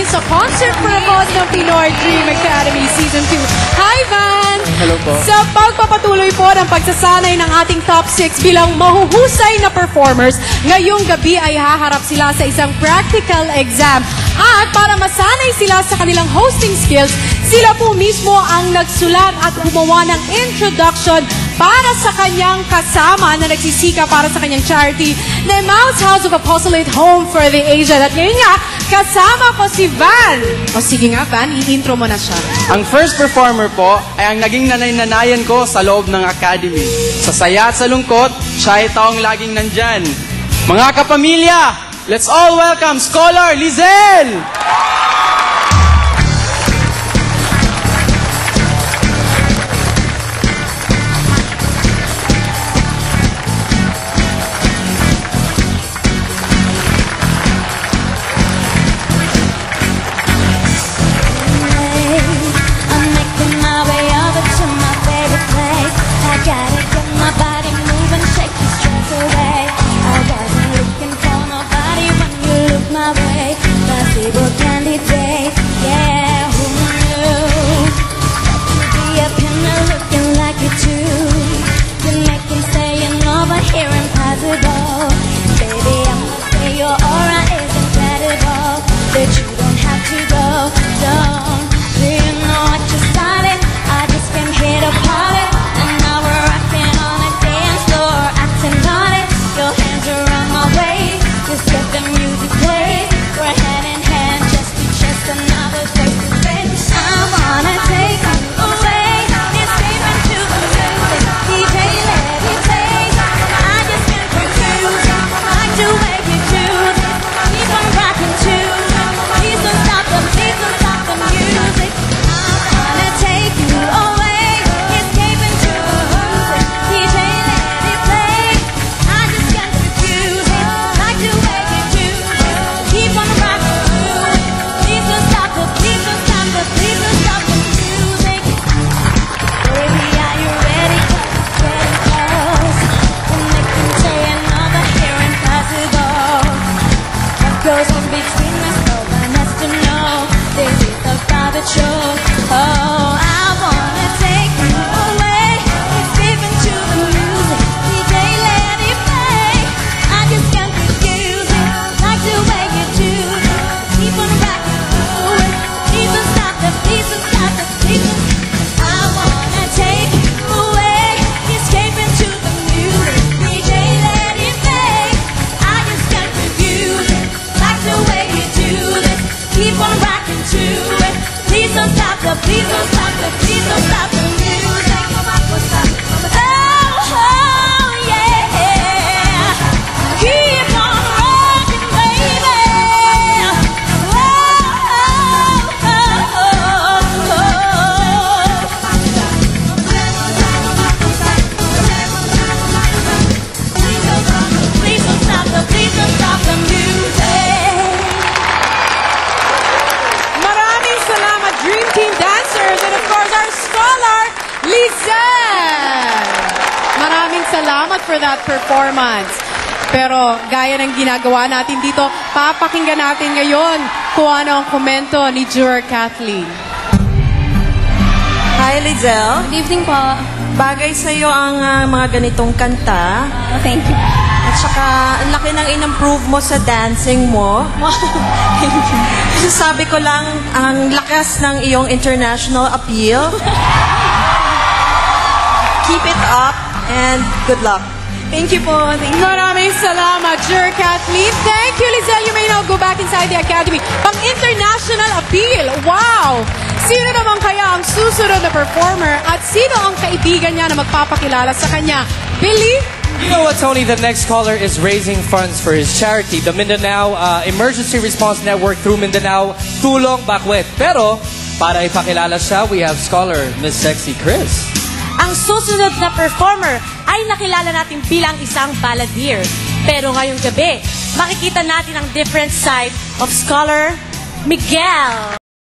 natin sa Concert for the Cause ng Pinoy Dream Academy Season 2. Hi, Van! Hello po. Sa pagpapatuloy po ng pagsasanay ng ating top 6 bilang mahuhusay na performers, ngayong gabi ay haharap sila sa isang practical exam. At para masanay sila sa kanilang hosting skills, sila po mismo ang nagsulat at gumawa ng introduction para sa kanyang kasama na nagsisika para sa kanyang charity na Emmaus House of Apostolate Home for the Aged. At ngayon nga, kasama ko si Van. O sige nga, Van, i-intro mo na siya. Ang first performer po ay ang naging nanay-nanayan ko sa loob ng academy. Sa saya at sa lungkot, siya ay taong laging nandyan. Mga kapamilya, let's all welcome Scholar Lizelle! Salamat for that performance. Pero gaya ng ginagawa natin dito, papakinggan natin ngayon kung ano ang komento ni Juror Kathleen. Hi, Lizelle. Good evening po. Bagay sa'yo ang mga ganitong kanta. Thank you. At saka, ang laki ng in-improve mo sa dancing mo. Thank you. Sabi ko lang, ang lakas ng iyong international appeal. Keep it up and good luck. Thank you po. Maraming salamat, Juror Kathleen. Thank you, Lizelle. You may now go back inside the academy. Pang-international appeal. Wow! Sino naman kaya ang susunod na performer at sino ang kaibigan niya na magpapakilala sa kanya? Billy? You know what, Tony? The next caller is raising funds for his charity, the Mindanao Emergency Response Network through Mindanao Tulong Bakwet. Pero, para ipakilala siya, we have Scholar Miss Sexy Chris. Ang susunod na performer ay nakilala natin bilang isang balladeer. Pero ngayong gabi, makikita natin ang different side of Scholar Miguel.